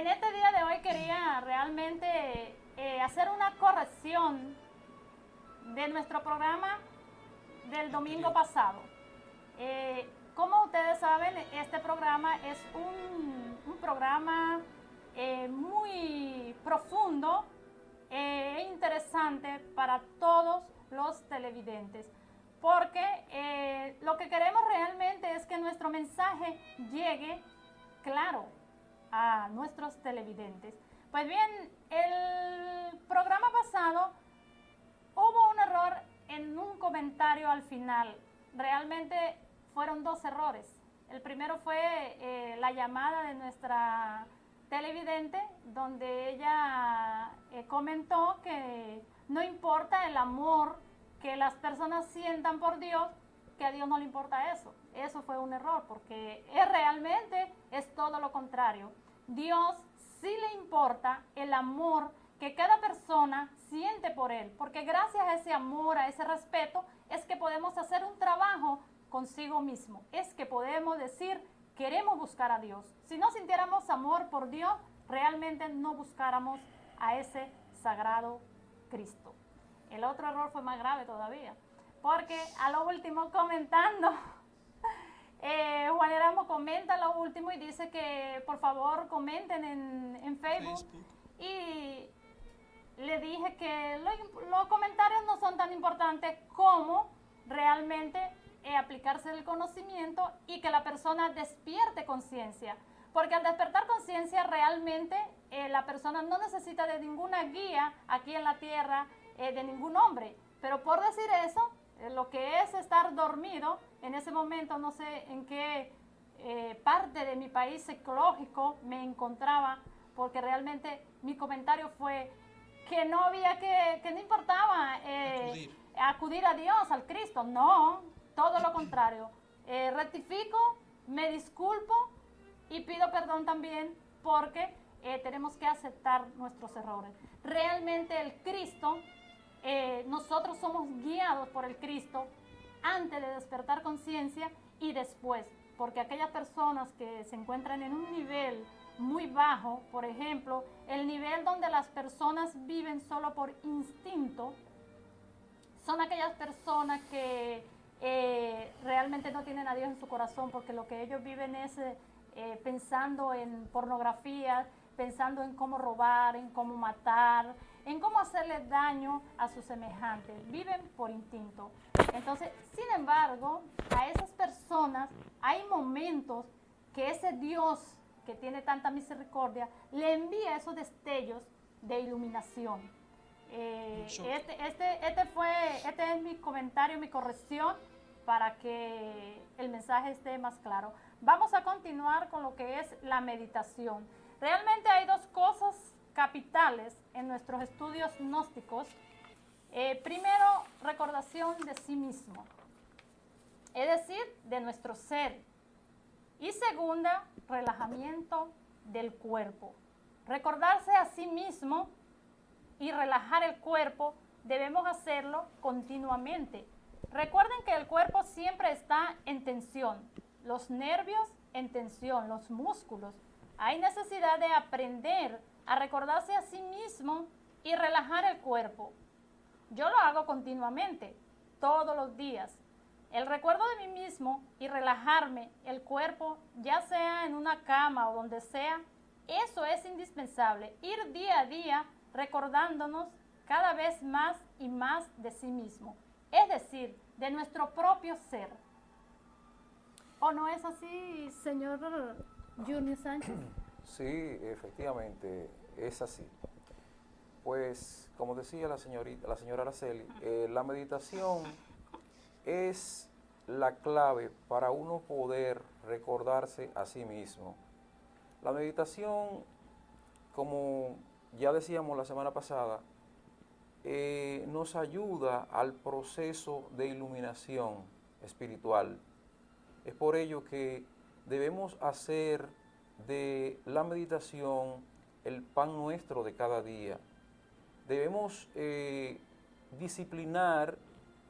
En este día de hoy quería realmente hacer una corrección de nuestro programa del domingo pasado. Como ustedes saben, este programa es un programa muy profundo e interesante para todos los televidentes, porque lo que queremos realmente es que nuestro mensaje llegue claro a nuestros televidentes. Pues bien, el programa pasado hubo un error en un comentario al final. Realmente fueron dos errores. El primero fue la llamada de nuestra televidente, donde ella comentó que no importa el amor que las personas sientan por Dios, que a Dios no le importa eso. Eso fue un error, porque realmente es todo lo contrario. Dios sí le importa el amor que cada persona siente por él, porque gracias a ese amor, a ese respeto, es que podemos hacer un trabajo consigo mismo, es que podemos decir, queremos buscar a Dios. Si no sintiéramos amor por Dios, realmente no buscáramos a ese sagrado Cristo. El otro error fue más grave todavía, porque a lo último comentando, Juan Erasmo comenta lo último y dice que por favor comenten en Facebook. Y le dije que los comentarios no son tan importantes como realmente aplicarse el conocimiento y que la persona despierte conciencia. Porque al despertar conciencia realmente la persona no necesita de ninguna guía aquí en la tierra, de ningún hombre. Pero por decir eso, lo que es estar dormido, en ese momento no sé en qué parte de mi país psicológico me encontraba, porque realmente mi comentario fue que no había que no importaba acudir a Dios, al Cristo. No, todo lo contrario. Rectifico, me disculpo y pido perdón también porque tenemos que aceptar nuestros errores. Realmente el Cristo, nosotros somos guiados por el Cristo antes de despertar conciencia y después, porque aquellas personas que se encuentran en un nivel muy bajo, por ejemplo, el nivel donde las personas viven solo por instinto, son aquellas personas que realmente no tienen a Dios en su corazón, porque lo que ellos viven es pensando en pornografía, pensando en cómo robar, en cómo matar, en cómo hacerle daño a sus semejantes. Viven por instinto. Entonces, sin embargo, a esas personas hay momentos que ese Dios que tiene tanta misericordia le envía esos destellos de iluminación. Este es mi comentario, mi corrección, para que el mensaje esté más claro. Vamos a continuar con lo que es la meditación. Realmente hay dos cosas capitales en nuestros estudios gnósticos. Primero, recordación de sí mismo, es decir, de nuestro ser. Y segunda, relajamiento del cuerpo. Recordarse a sí mismo y relajar el cuerpo debemos hacerlo continuamente. Recuerden que el cuerpo siempre está en tensión, los nervios en tensión, los músculos. Hay necesidad de aprender a recordarse a sí mismo y relajar el cuerpo. Yo lo hago continuamente, todos los días. El recuerdo de mí mismo y relajarme el cuerpo, ya sea en una cama o donde sea, eso es indispensable. Ir día a día recordándonos cada vez más y más de sí mismo, es decir, de nuestro propio ser. ¿O no es así, señor Junior Sánchez? Sí, efectivamente, es así. Pues, como decía la señora Araceli, la meditación es la clave para uno poder recordarse a sí mismo. La meditación, como ya decíamos la semana pasada, nos ayuda al proceso de iluminación espiritual. Es por ello que debemos hacer de la meditación el pan nuestro de cada día. Debemos disciplinar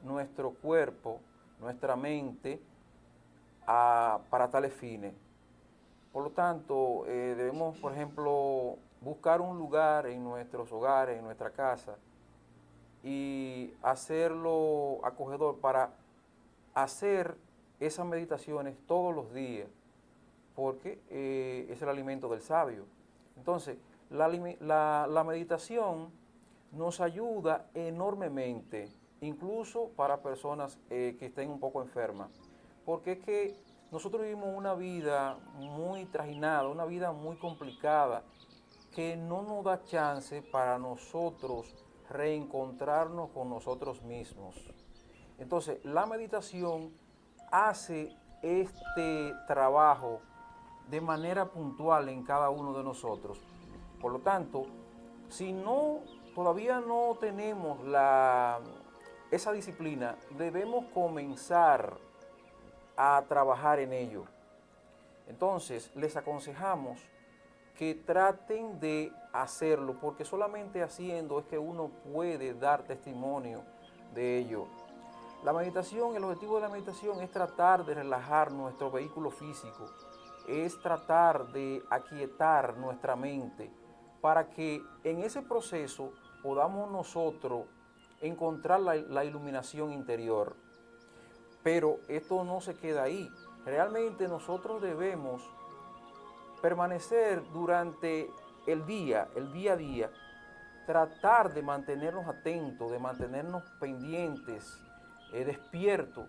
nuestro cuerpo, nuestra mente para tales fines. Por lo tanto, debemos, por ejemplo, buscar un lugar en nuestros hogares, en nuestra casa, y hacerlo acogedor para hacer esas meditaciones todos los días, porque es el alimento del sabio. Entonces, la meditación nos ayuda enormemente, incluso para personas que estén un poco enfermas, porque es que nosotros vivimos una vida muy trajinada, una vida muy complicada, que no nos da chance para nosotros reencontrarnos con nosotros mismos. Entonces, la meditación hace este trabajo de manera puntual en cada uno de nosotros. Por lo tanto, si todavía no tenemos esa disciplina, debemos comenzar a trabajar en ello. Entonces, les aconsejamos que traten de hacerlo, porque solamente haciendo es que uno puede dar testimonio de ello. La meditación, el objetivo de la meditación es tratar de relajar nuestro vehículo físico, es tratar de aquietar nuestra mente para que en ese proceso podamos nosotros encontrar la iluminación interior. Pero esto no se queda ahí. Realmente nosotros debemos permanecer durante el día a día, tratar de mantenernos atentos, de mantenernos pendientes, despiertos,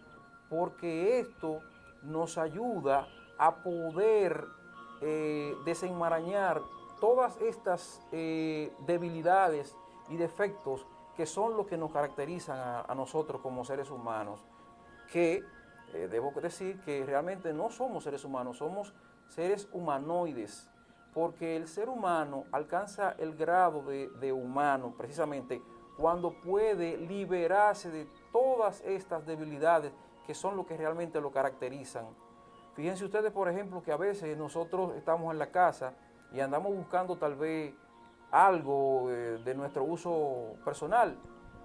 porque esto nos ayuda a poder desenmarañar todas estas debilidades y defectos que son los que nos caracterizan a nosotros como seres humanos, que debo decir que realmente no somos seres humanos, somos seres humanoides, porque el ser humano alcanza el grado de humano precisamente cuando puede liberarse de todas estas debilidades que son lo que realmente lo caracterizan. Fíjense ustedes, por ejemplo, que a veces nosotros estamos en la casa y andamos buscando tal vez algo de nuestro uso personal,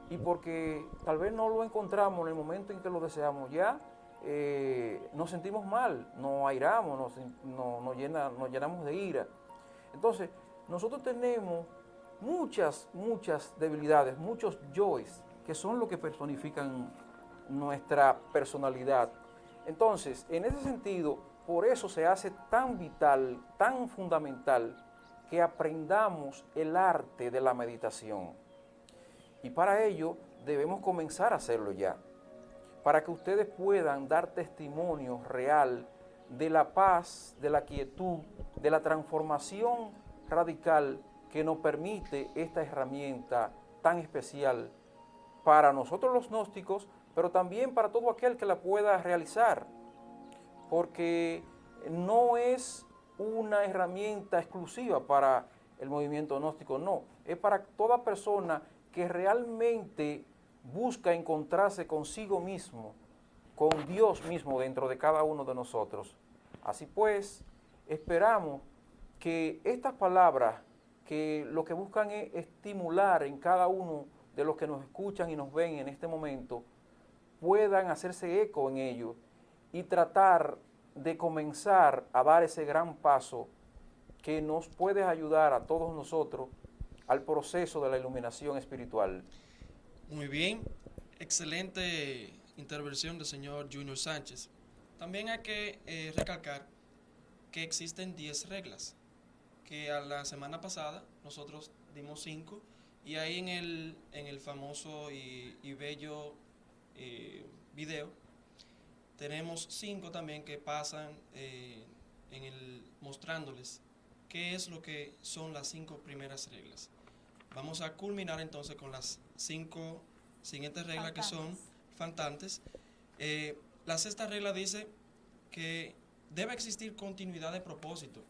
y porque tal vez no lo encontramos en el momento en que lo deseamos, ya nos sentimos mal, nos airamos, nos llenamos de ira. Entonces, nosotros tenemos muchas debilidades, muchos yoes, que son lo que personifican nuestra personalidad. Entonces, en ese sentido, por eso se hace tan vital, tan fundamental, que aprendamos el arte de la meditación. Y para ello debemos comenzar a hacerlo ya, para que ustedes puedan dar testimonio real de la paz, de la quietud, de la transformación radical que nos permite esta herramienta tan especial para nosotros los gnósticos, pero también para todo aquel que la pueda realizar, porque no es una herramienta exclusiva para el movimiento gnóstico, no, es para toda persona que realmente busca encontrarse consigo mismo, con Dios mismo dentro de cada uno de nosotros. Así pues, esperamos que estas palabras, que lo que buscan es estimular en cada uno de los que nos escuchan y nos ven en este momento, puedan hacerse eco en ello y tratar de comenzar a dar ese gran paso que nos puede ayudar a todos nosotros al proceso de la iluminación espiritual. Muy bien, excelente intervención del señor Junior Sánchez. También hay que recalcar que existen 10 reglas, que a la semana pasada nosotros dimos 5, y ahí en el famoso y bello video tenemos 5 también que pasan mostrándoles qué es lo que son las 5 primeras reglas. Vamos a culminar entonces con las 5 siguientes reglas que son faltantes. La sexta regla dice que debe existir continuidad de propósito.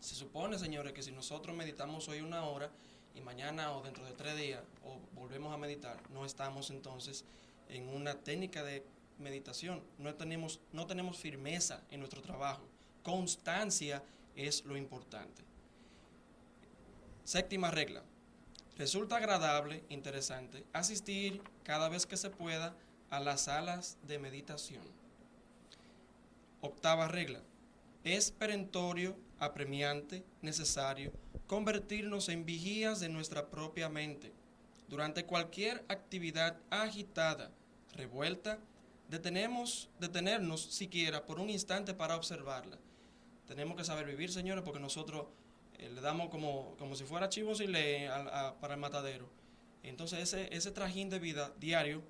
Se supone, señores, que si nosotros meditamos hoy 1 hora y mañana o dentro de 3 días o volvemos a meditar, no estamos entonces en una técnica de meditación, no tenemos firmeza en nuestro trabajo. Constancia es lo importante. Séptima regla. Resulta agradable, interesante, asistir cada vez que se pueda a las salas de meditación. Octava regla. Es perentorio, apremiante, necesario convertirnos en vigías de nuestra propia mente. Durante cualquier actividad agitada, revuelta, detenernos siquiera por un instante para observarla. Tenemos que saber vivir, señores, porque nosotros le damos como si fuera chivo sin ley para el matadero. Entonces ese trajín de vida diario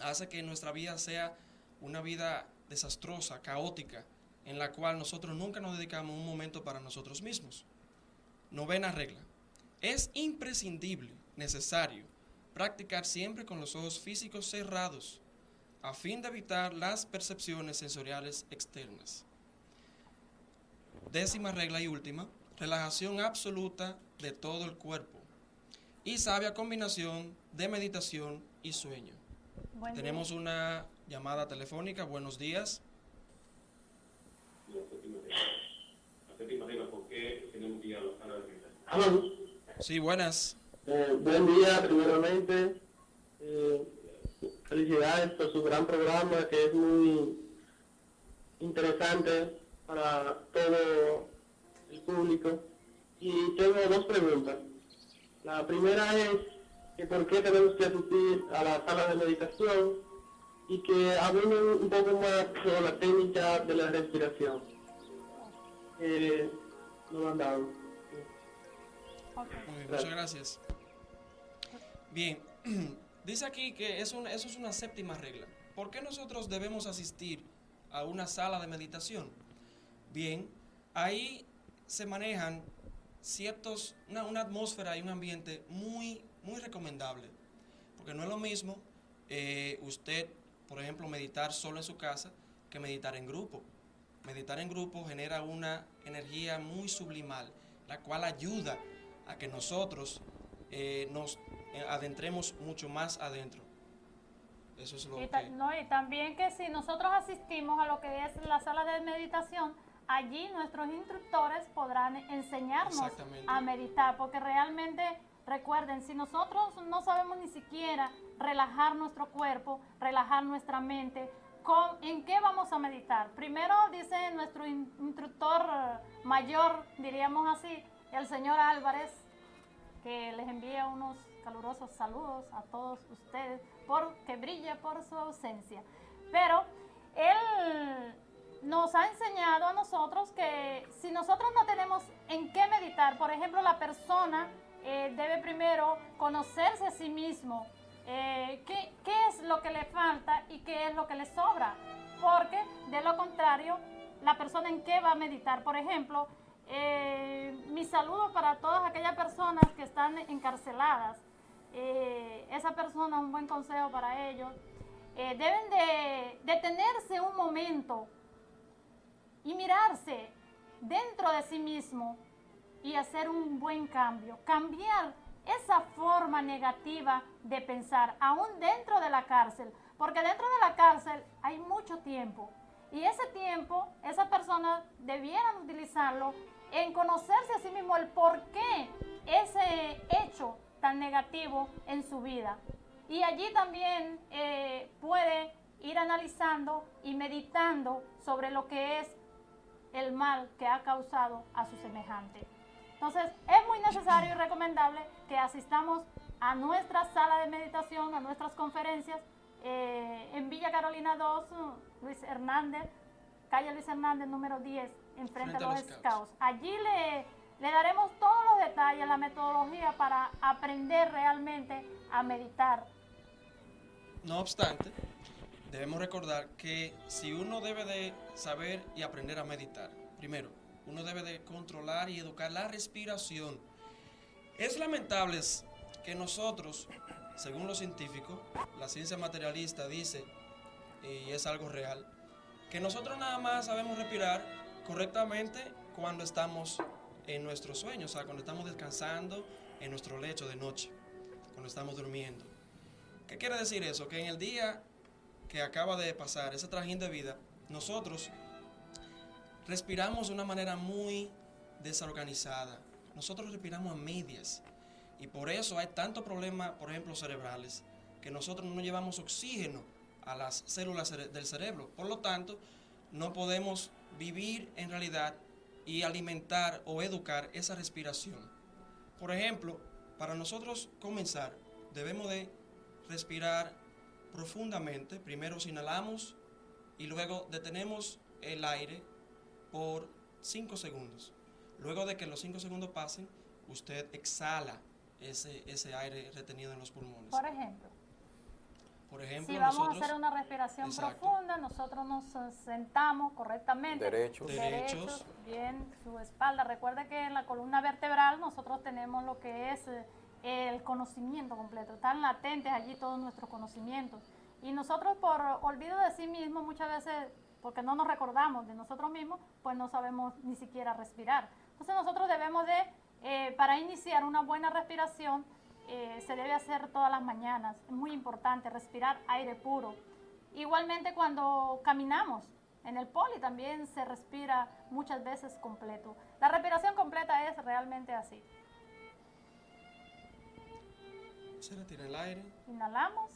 hace que nuestra vida sea una vida desastrosa, caótica, en la cual nosotros nunca nos dedicamos un momento para nosotros mismos. 9ª regla. Es imprescindible, necesario, practicar siempre con los ojos físicos cerrados, a fin de evitar las percepciones sensoriales externas. 10ª regla y última, relajación absoluta de todo el cuerpo y sabia combinación de meditación y sueño. Tenemos una llamada telefónica. Buenos días. La séptima regla, ¿por qué tenemos que ir a la sala de meditación? Aló. Sí, buenas. Buen día, primeramente. Felicidades por su gran programa, que es muy interesante para todo el público. Y tengo 2 preguntas. La primera es que por qué tenemos que asistir a la sala de meditación y que hablen un poco más sobre la técnica de la respiración. Lo han dado. Muy bien, muchas gracias. Bien, dice aquí que eso es una 7ª regla. ¿Por qué nosotros debemos asistir a una sala de meditación? Bien, ahí se manejan una atmósfera y un ambiente muy, muy recomendable. Porque no es lo mismo usted, por ejemplo, meditar solo en su casa que meditar en grupo. Meditar en grupo genera una energía muy sublimal, la cual ayuda a que nosotros nos adentremos mucho más adentro. Eso es lo que... Y también que si nosotros asistimos a lo que es la sala de meditación, allí nuestros instructores podrán enseñarnos a meditar, porque realmente, recuerden, si nosotros no sabemos ni siquiera relajar nuestro cuerpo, relajar nuestra mente, ¿en qué vamos a meditar? Primero dice nuestro instructor mayor, diríamos así, el señor Álvarez, que les envía unos calurosos saludos a todos ustedes, porque brilla por su ausencia. Pero él nos ha enseñado a nosotros que si nosotros no tenemos en qué meditar, por ejemplo, la persona debe primero conocerse a sí mismo, qué es lo que le falta y qué es lo que le sobra, porque de lo contrario, la persona en qué va a meditar. Por ejemplo, mi saludo para todas aquellas personas que están encarceladas. Esa persona, un buen consejo para ellos, deben de detenerse un momento y mirarse dentro de sí mismo y hacer un buen cambio, cambiar esa forma negativa de pensar, aún dentro de la cárcel, porque dentro de la cárcel hay mucho tiempo y ese tiempo, esas personas debieran utilizarlo en conocerse a sí mismo el por qué ese hecho tan negativo en su vida. Y allí también puede ir analizando y meditando sobre lo que es el mal que ha causado a su semejante. Entonces, es muy necesario y recomendable que asistamos a nuestra sala de meditación, a nuestras conferencias en Villa Carolina 2, Luis Hernández, calle Luis Hernández, número 10, enfrente a los Scouts. Allí le daremos todos los detalles, la metodología para aprender realmente a meditar. No obstante, debemos recordar que si uno debe de saber y aprender a meditar, primero, uno debe de controlar y educar la respiración. Es lamentable que nosotros, según los científicos, la ciencia materialista dice, y es algo real, que nosotros nada más sabemos respirar correctamente cuando estamos en nuestros sueños, o sea, cuando estamos descansando en nuestro lecho de noche, cuando estamos durmiendo. ¿Qué quiere decir eso? Que en el día que acaba de pasar, ese trajín de vida, nosotros respiramos de una manera muy desorganizada. Nosotros respiramos a medias. Y por eso hay tantos problemas, por ejemplo, cerebrales, que nosotros no llevamos oxígeno a las células del cerebro. Por lo tanto, no podemos vivir en realidad y alimentar o educar esa respiración. Por ejemplo, para nosotros comenzar, debemos de respirar profundamente. Primero inhalamos y luego detenemos el aire por 5 segundos. Luego de que los 5 segundos pasen, usted exhala ese aire retenido en los pulmones. Por ejemplo, si vamos nosotros, a hacer una respiración exacto, profunda, nosotros nos sentamos correctamente. Derechos. Bien, su espalda. Recuerde que en la columna vertebral nosotros tenemos lo que es el conocimiento completo. Están latentes allí todos nuestros conocimientos. Y nosotros por olvido de sí mismos muchas veces, porque no nos recordamos de nosotros mismos, pues no sabemos ni siquiera respirar. Entonces nosotros debemos de, para iniciar una buena respiración, se debe hacer todas las mañanas. Es muy importante respirar aire puro. Igualmente cuando caminamos en el poli también se respira muchas veces completo. La respiración completa es realmente así. Se retira el aire. Inhalamos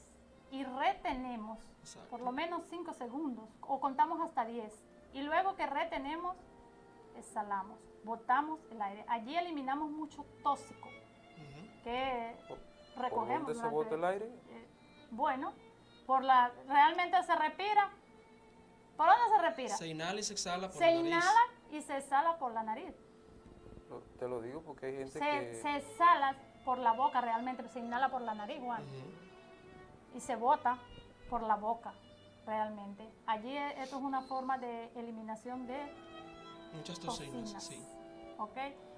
y retenemos. Exacto. Por lo menos 5 segundos o contamos hasta 10. Y luego que retenemos, exhalamos, botamos el aire. Allí eliminamos mucho tóxico que recogemos. ¿Por dónde se bota el aire? Bueno, realmente se respira. ¿Por dónde se respira? Se inhala y se exhala por la nariz. Se inhala y se exhala por la nariz. Te lo digo porque hay gente que... Se exhala por la boca realmente, se inhala por la nariz, Juan. Y se bota por la boca realmente. Allí esto es una forma de eliminación de muchas toxinas. Sí. ¿Ok?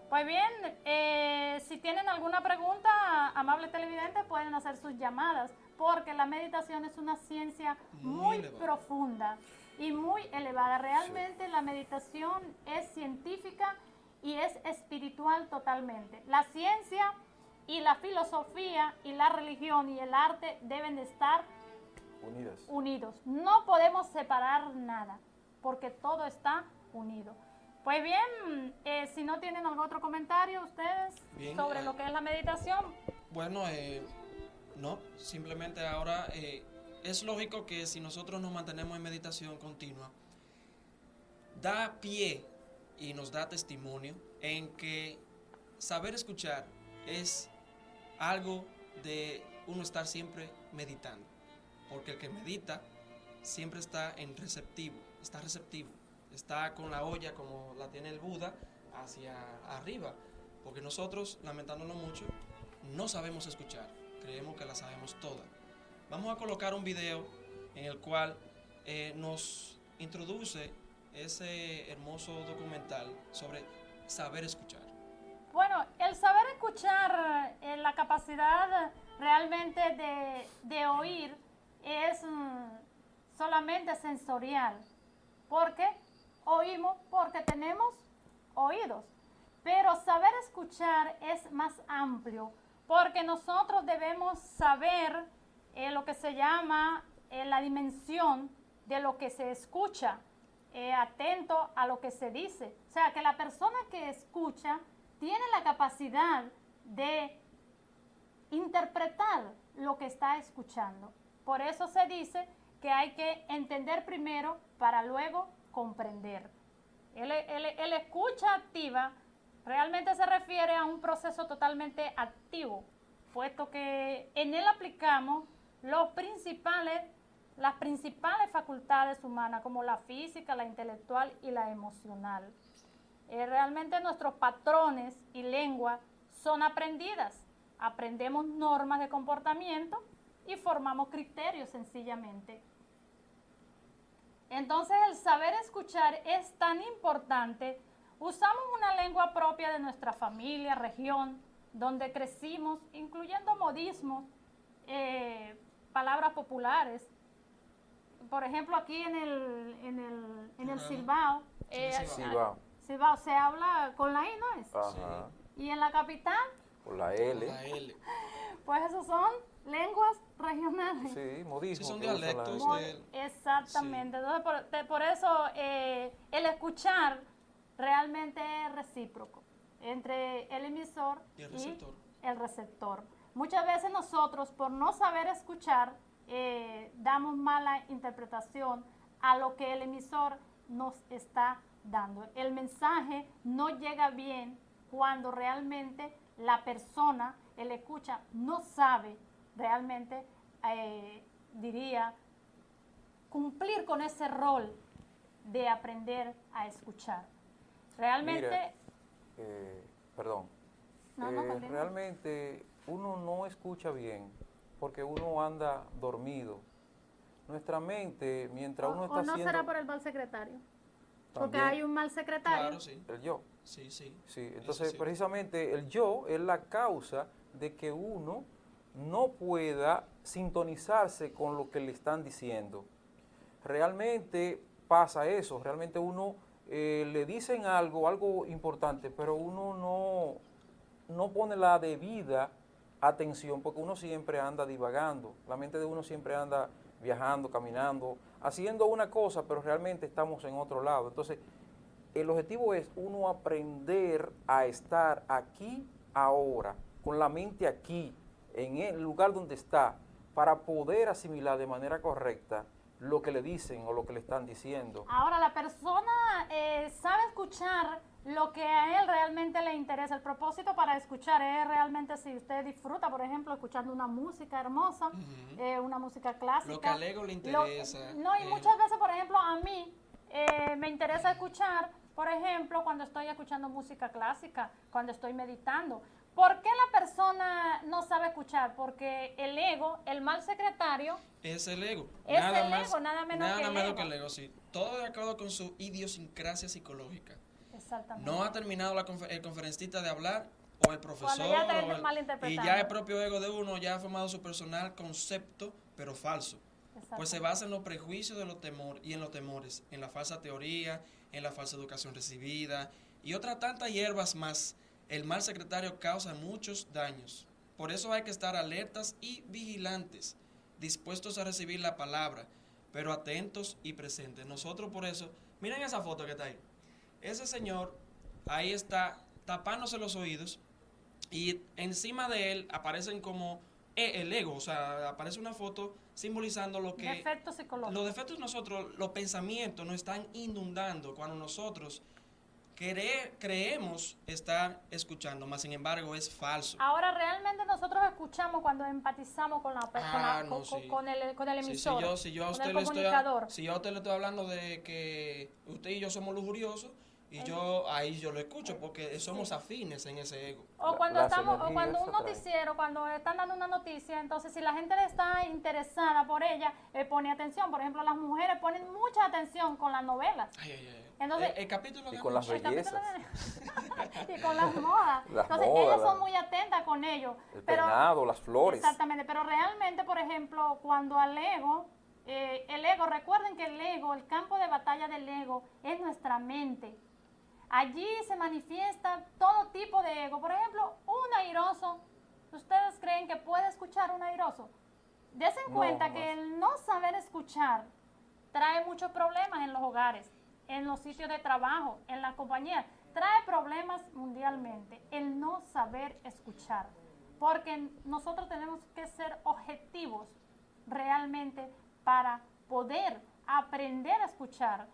Pues bien, si tienen alguna pregunta, amables televidentes, pueden hacer sus llamadas, porque la meditación es una ciencia muy profunda y muy elevada. Realmente la meditación es científica y es espiritual totalmente. La ciencia y la filosofía y la religión y el arte deben de estar unidos. No podemos separar nada, porque todo está unido. Pues bien, si no tienen algún otro comentario ustedes sobre lo que es la meditación. Bueno, no, simplemente ahora es lógico que si nosotros nos mantenemos en meditación continua, da pie y nos da testimonio en que saber escuchar es algo de uno estar siempre meditando, porque el que medita siempre está receptivo, está con la olla como la tiene el Buda hacia arriba, porque nosotros, lamentándolo mucho, no sabemos escuchar, creemos que la sabemos toda. Vamos a colocar un video en el cual nos introduce ese hermoso documental sobre saber escuchar. Bueno, el saber escuchar, la capacidad realmente de oír es solamente sensorial. ¿Por qué? Oímos porque tenemos oídos. Pero saber escuchar es más amplio, porque nosotros debemos saber lo que se llama la dimensión de lo que se escucha, atento a lo que se dice. O sea, que la persona que escucha tiene la capacidad de interpretar lo que está escuchando. Por eso se dice que hay que entender primero para luego comprender. El escucha activa realmente se refiere a un proceso totalmente activo, puesto que en él aplicamos las principales facultades humanas, como la física, la intelectual y la emocional. Realmente nuestros patrones y lengua son aprendidas. Aprendemos normas de comportamiento y formamos criterios sencillamente. Entonces el saber escuchar es tan importante. Usamos una lengua propia de nuestra familia, región, donde crecimos, incluyendo modismos, palabras populares. Por ejemplo, aquí en el Cibao, Cibao se habla con la I, ¿no es? Ajá. Y en la capital, con la L. Pues esos son lenguas regionales. Sí, modismos. Sí, son dialectos. Exactamente. Sí. Entonces, por eso el escuchar realmente es recíproco entre el emisor y el receptor. Muchas veces nosotros, por no saber escuchar, damos mala interpretación a lo que el emisor nos está dando. El mensaje no llega bien cuando realmente la persona, el escucha, no sabe realmente, diría, cumplir con ese rol de aprender a escuchar. Realmente... Mira, perdón. No, continúa. Realmente uno no escucha bien porque uno anda dormido. Nuestra mente, mientras uno está ¿O no haciendo... será por el mal secretario? Porque También. hay un mal secretario. Claro, sí. El yo. Sí, sí. Sí, Eso entonces sí. precisamente el yo es la causa de que uno no pueda sintonizarse con lo que le están diciendo. Realmente pasa eso, realmente uno le dicen algo importante, pero uno no pone la debida atención porque uno siempre anda divagando, la mente de uno siempre anda viajando, caminando, haciendo una cosa, pero realmente estamos en otro lado. Entonces, el objetivo es uno aprender a estar aquí, ahora, con la mente aquí, en el lugar donde está, para poder asimilar de manera correcta lo que le dicen o lo que le están diciendo. Ahora, la persona sabe escuchar lo que a él realmente le interesa. El propósito para escuchar es realmente si usted disfruta, por ejemplo, escuchando una música hermosa, una música clásica. Lo que al ego le interesa. Y muchas veces, por ejemplo, a mí me interesa escuchar, por ejemplo, cuando estoy escuchando música clásica, cuando estoy meditando. ¿Por qué la persona no sabe escuchar? Porque el ego, el mal secretario... Es el ego. Es el ego, nada menos que el ego. Sí. Todo de acuerdo con su idiosincrasia psicológica. Exactamente. No ha terminado el conferencista de hablar, o el profesor, Cuando ya está malinterpretando. y ya el propio ego de uno ya ha formado su personal concepto, pero falso. Pues se basa en los prejuicios de los temores y en los temores, en la falsa teoría, en la falsa educación recibida y otras tantas hierbas más. El mal secretario causa muchos daños. Por eso hay que estar alertas y vigilantes, dispuestos a recibir la palabra, pero atentos y presentes. Nosotros por eso, miren esa foto que está ahí. Ese señor ahí está tapándose los oídos y encima de él aparecen como el ego, o sea, aparece una foto simbolizando lo que... Defectos psicológicos. Los defectos nosotros, los pensamientos nos están inundando cuando nosotros creemos estar escuchando, más sin embargo es falso. Ahora, realmente nosotros escuchamos cuando empatizamos con la persona, con el emisor, Si yo a con usted el le comunicador. si yo a usted le estoy hablando de que usted y yo somos lujuriosos, y ahí yo lo escucho porque somos afines en ese ego. O cuando Las estamos, o energías cuando un atraen. noticiero, cuando están dando una noticia, entonces si la gente le está interesada por ella, pone atención. Por ejemplo, las mujeres ponen mucha atención con las novelas. Entonces, el capítulo de Y con las anoche. bellezas. y con las modas. Las Entonces, modas, ellas son muy atentas con ello. El peinado, las flores. Exactamente, pero realmente, por ejemplo, cuando al ego, recuerden que el ego, el campo de batalla del ego es nuestra mente. Allí se manifiesta todo tipo de ego. Por ejemplo, un airoso, ¿ustedes creen que puede escuchar un airoso? Dense en cuenta que el no saber escuchar trae muchos problemas en los hogares, en los sitios de trabajo, en la compañía. Trae problemas mundialmente, el no saber escuchar. Porque nosotros tenemos que ser objetivos realmente para poder aprender a escuchar.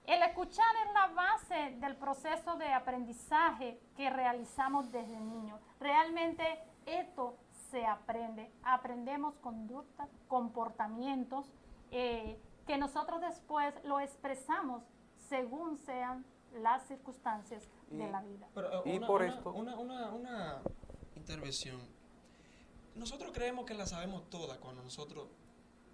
El escuchar es la base del proceso de aprendizaje que realizamos desde niños. Realmente esto se aprende. Aprendemos conductas, comportamientos que nosotros después lo expresamos según sean las circunstancias de la vida. Pero, una intervención. Nosotros creemos que la sabemos toda cuando nosotros...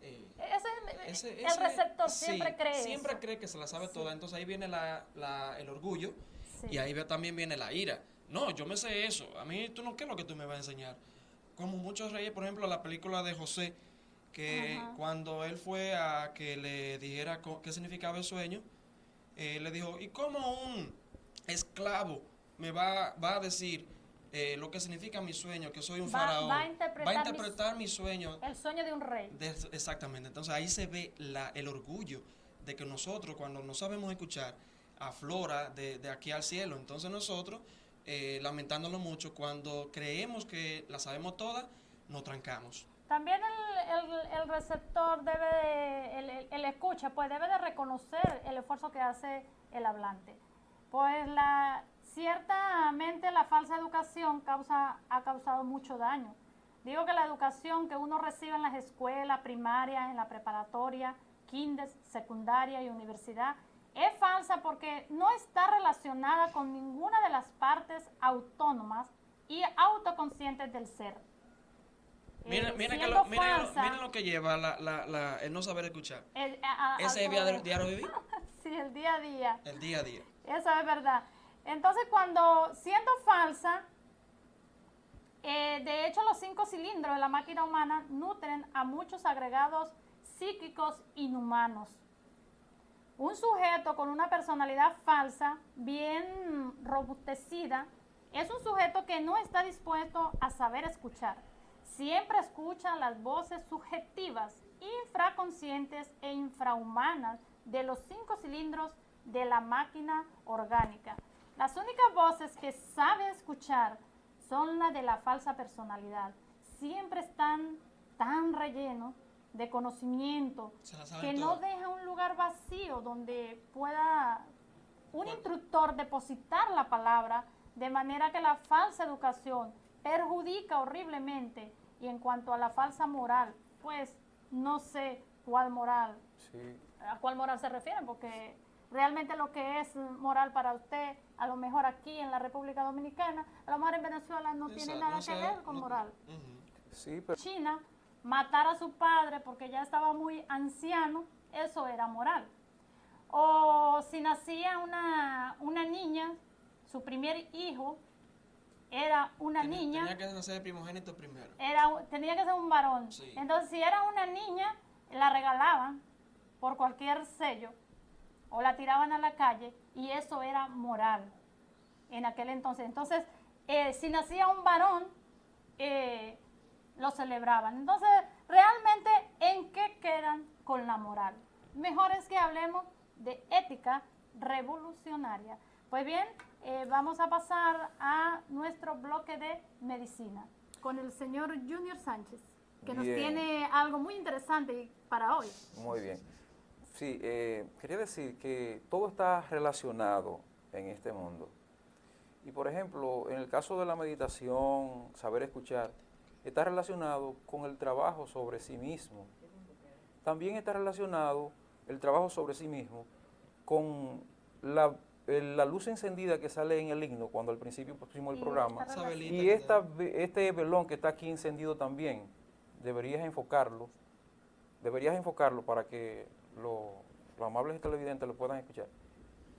el receptor siempre cree Siempre eso. cree que se la sabe toda, entonces ahí viene el orgullo Sí. y ahí también viene la ira. No, yo me sé eso, a mí tú no, ¿qué es lo que tú me vas a enseñar? Como muchos reyes, por ejemplo, la película de José, que cuando él fue a que le dijera qué significaba el sueño, le dijo, ¿y cómo un esclavo me va a decir lo que significa mi sueño, que soy un faraón? Va a interpretar mi sueño. El sueño de un rey. Exactamente. Entonces ahí se ve el orgullo de que nosotros, cuando no sabemos escuchar, aflora de aquí al cielo. Entonces nosotros, lamentándolo mucho, cuando creemos que la sabemos toda, nos trancamos. También el receptor debe el escucha, pues debe de reconocer el esfuerzo que hace el hablante. Pues ciertamente la falsa educación ha causado mucho daño. Digo que la educación que uno recibe en las escuelas primarias, en la preparatoria, kinder, secundaria y universidad, es falsa porque no está relacionada con ninguna de las partes autónomas y autoconscientes del ser. Miren lo que lleva el no saber escuchar. ¿Ese es el diario vivir? Sí, el día a día. El día a día. Eso es verdad. Entonces, cuando siendo falsa, de hecho los 5 cilindros de la máquina humana nutren a muchos agregados psíquicos inhumanos. Un sujeto con una personalidad falsa, bien robustecida, es un sujeto que no está dispuesto a saber escuchar. Siempre escucha las voces subjetivas, infraconscientes e infrahumanas de los 5 cilindros de la máquina orgánica. Las únicas voces que sabe escuchar son las de la falsa personalidad. Siempre están tan rellenos de conocimiento que no deja un lugar vacío donde pueda un instructor depositar la palabra, de manera que la falsa educación perjudica horriblemente. Y en cuanto a la falsa moral, pues no sé cuál moral, a cuál moral se refieren, porque realmente lo que es moral para usted, a lo mejor aquí en la República Dominicana, a lo mejor en Venezuela no tiene nada que ver con moral. Sí, pero China, matar a su padre porque ya estaba muy anciano, eso era moral. O si nacía una niña, su primer hijo era una niña. Tenía que nacer el primogénito primero. Tenía que ser un varón. Sí. Entonces, si era una niña, la regalaban por cualquier sello o la tiraban a la calle, y eso era moral en aquel entonces. Entonces, si nacía un varón, lo celebraban. Entonces, realmente, ¿en qué quedan con la moral? Mejor es que hablemos de ética revolucionaria. Pues bien, vamos a pasar a nuestro bloque de medicina con el señor Junior Sánchez, que nos tiene algo muy interesante para hoy. Muy bien. Sí, quería decir que todo está relacionado en este mundo. Y por ejemplo, en el caso de la meditación, saber escuchar, está relacionado con el trabajo sobre sí mismo. También está relacionado el trabajo sobre sí mismo con la luz encendida que sale en el himno cuando al principio pusimos el programa. Y este velón que está aquí encendido también, deberías enfocarlo para que los amables televidentes lo puedan escuchar.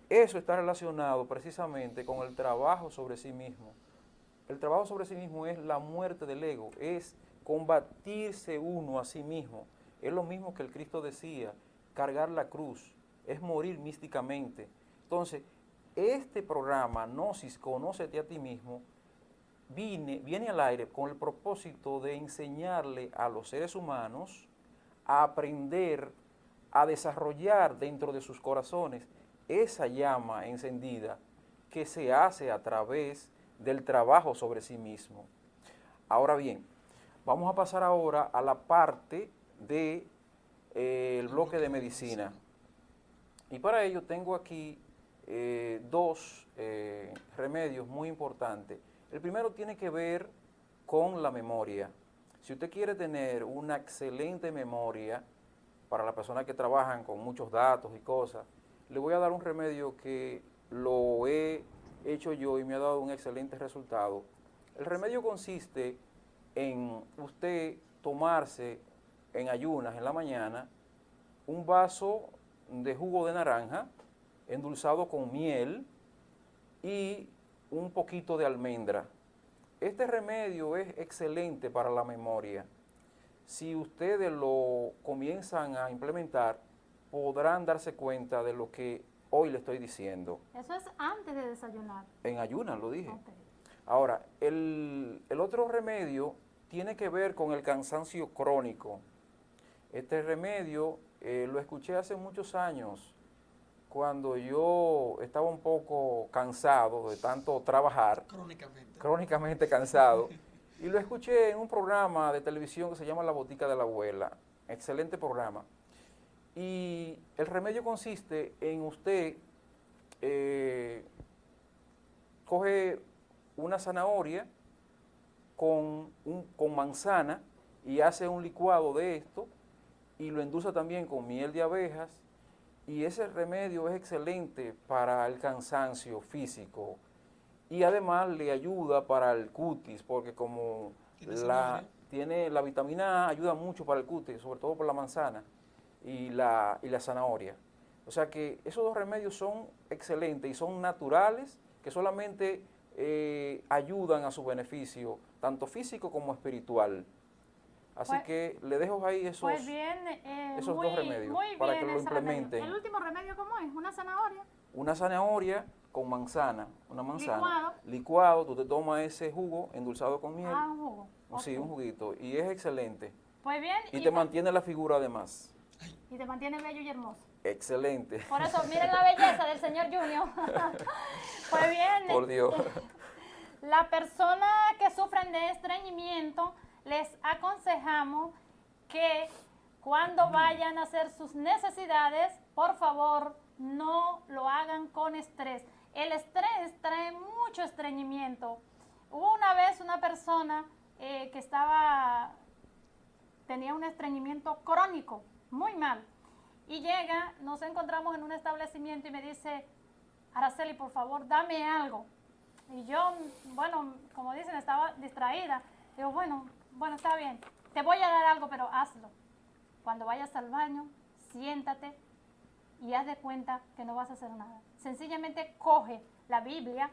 Eso está relacionado precisamente con el trabajo sobre sí mismo. El trabajo sobre sí mismo es la muerte del ego, es combatirse uno a sí mismo. Es lo mismo que el Cristo decía, cargar la cruz, es morir místicamente. Entonces, este programa, Gnosis, Conócete a ti mismo, viene al aire con el propósito de enseñarle a los seres humanos a aprender, a desarrollar dentro de sus corazones esa llama encendida que se hace a través del trabajo sobre sí mismo. Ahora bien, vamos a pasar ahora a la parte del bloque de medicina. Y para ello tengo aquí dos remedios muy importantes. El primero tiene que ver con la memoria. Si usted quiere tener una excelente memoria, para las personas que trabajan con muchos datos y cosas, le voy a dar un remedio que lo he hecho yo y me ha dado un excelente resultado. El remedio consiste en usted tomarse en ayunas en la mañana un vaso de jugo de naranja endulzado con miel y un poquito de almendra. Este remedio es excelente para la memoria. Si ustedes lo comienzan a implementar, podrán darse cuenta de lo que hoy le estoy diciendo. Eso es antes de desayunar. En ayunas, lo dije. Okay. Ahora, el otro remedio tiene que ver con el cansancio crónico. Este remedio lo escuché hace muchos años, cuando yo estaba un poco cansado de tanto trabajar. Crónicamente. Crónicamente cansado. Y lo escuché en un programa de televisión que se llama La Botica de la Abuela. Excelente programa. Y el remedio consiste en usted coge una zanahoria con manzana y hace un licuado de esto y lo endulza también con miel de abejas, y ese remedio es excelente para el cansancio físico y además le ayuda para el cutis, porque como tiene la vitamina A, ayuda mucho para el cutis, sobre todo por la manzana y la zanahoria. O sea que esos dos remedios son excelentes y son naturales, que solamente ayudan a su beneficio, tanto físico como espiritual. Así Pues, que le dejo ahí esos, pues bien, esos muy, dos remedios muy para bien que lo ese remedio. implementen. ¿El último remedio cómo es? ¿Una zanahoria? Una zanahoria con manzana, una manzana. Licuado. Licuado, tú te tomas ese jugo endulzado con miel. Ah, un jugo. Sí, Ok. un juguito. Y es excelente. Pues bien, Y te mantiene la figura además. y te mantiene bello y hermoso. Excelente. Por eso, miren la belleza del señor Junior. Pues bien, Por Dios. la persona que sufren de estreñimiento, les aconsejamos que cuando vayan a hacer sus necesidades, por favor, no lo hagan con estrés. El estrés trae mucho estreñimiento. Hubo una vez una persona que tenía un estreñimiento crónico, muy mal. Y llega, nos encontramos en un establecimiento y me dice, Araceli, por favor, dame algo. Y yo, bueno, como dicen, estaba distraída. Digo, bueno, está bien, te voy a dar algo, pero hazlo. Cuando vayas al baño, siéntate y haz de cuenta que no vas a hacer nada. Sencillamente coge la Biblia,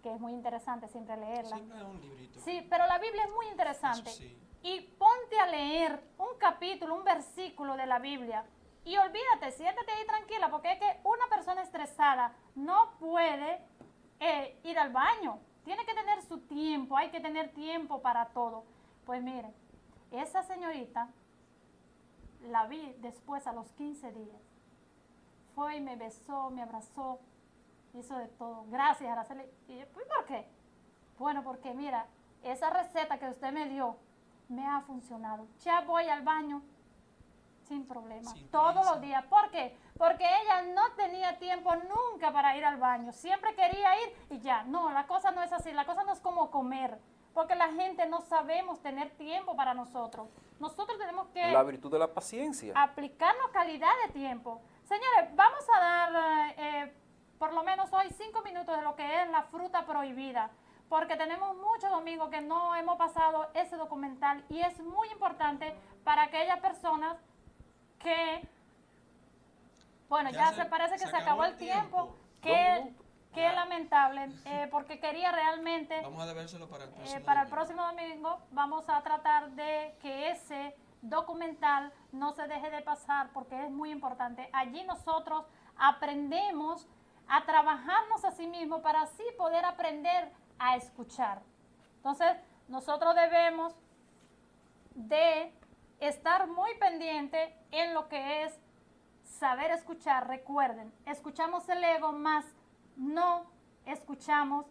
que es muy interesante siempre leerla. Siempre es un librito. Sí, pero la Biblia es muy interesante. Eso sí. Y ponte a leer un capítulo, un versículo de la Biblia. Y olvídate, siéntate ahí tranquila, porque es que una persona estresada no puede ir al baño. Tiene que tener su tiempo, hay que tener tiempo para todo. Pues mire, esa señorita la vi después a los 15 días. Fue y me besó, me abrazó, hizo de todo. Gracias, Araceli. Y yo, ¿por qué? Bueno, porque mira, esa receta que usted me dio me ha funcionado. Ya voy al baño sin problema, todos los días. ¿Por qué? Porque ella no tenía tiempo nunca para ir al baño. Siempre quería ir y ya. No, la cosa no es así. La cosa no es como comer. Porque la gente no sabemos tener tiempo para nosotros. Nosotros tenemos que... La virtud de la paciencia. Aplicarnos calidad de tiempo. Señores, vamos a dar por lo menos hoy 5 minutos de lo que es la fruta prohibida. Porque tenemos muchos domingos que no hemos pasado ese documental y es muy importante para aquellas personas que, bueno, ya se parece que se acabó el tiempo. Qué lamentable, porque quería realmente, Vamos a debérselo para el próximo para el domingo. próximo domingo, vamos a tratar de que ese documental no se deje de pasar, porque es muy importante. Allí nosotros aprendemos a trabajarnos a sí mismos para así poder aprender a escuchar. Entonces, nosotros debemos de estar muy pendiente en lo que es saber escuchar. Recuerden, escuchamos el ego, más no escuchamos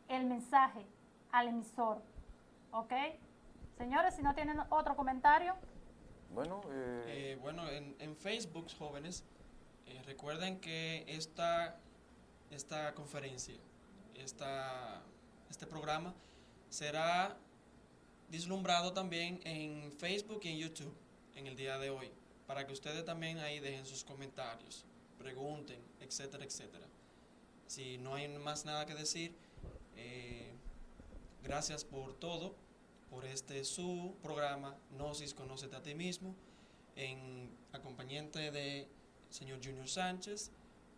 el mensaje al emisor. ¿Ok? Señores, si no tienen otro comentario. Bueno, Bueno, en Facebook, jóvenes, recuerden que esta conferencia, este programa será vislumbrado también en Facebook y en YouTube en el día de hoy, para que ustedes también ahí dejen sus comentarios, pregunten, etcétera, etcétera. Si no hay más nada que decir, gracias por todo, por su programa Gnosis, Conócete a ti mismo, en acompañante de señor Junior Sánchez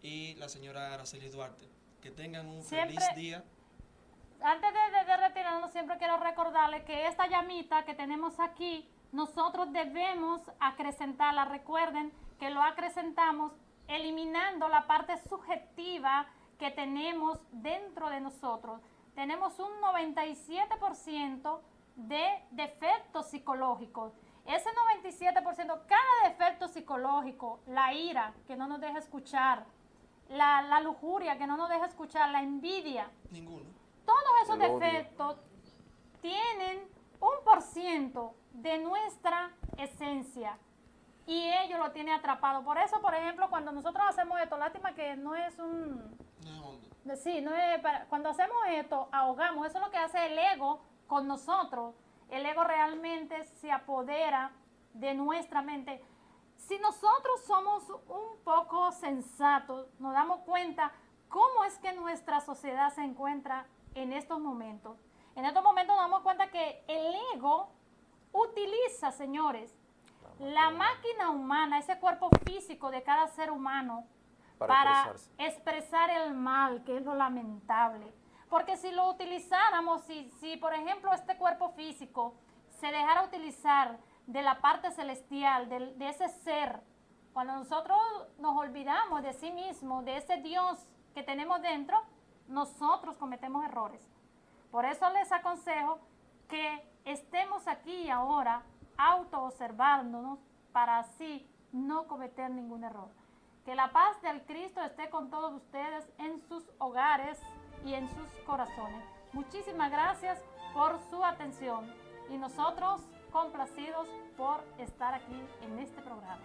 y la señora Araceli Duarte. Que tengan un feliz día. Antes de retirarnos, siempre quiero recordarles que esta llamita que tenemos aquí, nosotros debemos acrecentarla. Recuerden que lo acrecentamos eliminando la parte subjetiva que tenemos dentro de nosotros. Tenemos un 97% de defectos psicológicos. Ese 97%, cada defecto psicológico, la ira que no nos deja escuchar, la lujuria que no nos deja escuchar, la envidia, Ninguno. todos esos El odio. defectos tienen 1% de nuestra esencia y ellos lo tienen atrapado. Por eso, por ejemplo, cuando nosotros hacemos esto, lástima que no es un... Sí, no es cuando hacemos esto, ahogamos. Eso es lo que hace el ego con nosotros. El ego realmente se apodera de nuestra mente. Si nosotros somos un poco sensatos, nos damos cuenta cómo es que nuestra sociedad se encuentra en estos momentos. En estos momentos nos damos cuenta que el ego utiliza, señores, la máquina humana, ese cuerpo físico de cada ser humano, para expresar el mal, que es lo lamentable. Porque si lo utilizáramos, si por ejemplo este cuerpo físico se dejara utilizar de la parte celestial, de ese ser, cuando nosotros nos olvidamos de sí mismo, de ese Dios que tenemos dentro, nosotros cometemos errores. Por eso les aconsejo que estemos aquí y ahora auto-observándonos para así no cometer ningún error. Que la paz del Cristo esté con todos ustedes en sus hogares y en sus corazones. Muchísimas gracias por su atención y nosotros complacidos por estar aquí en este programa.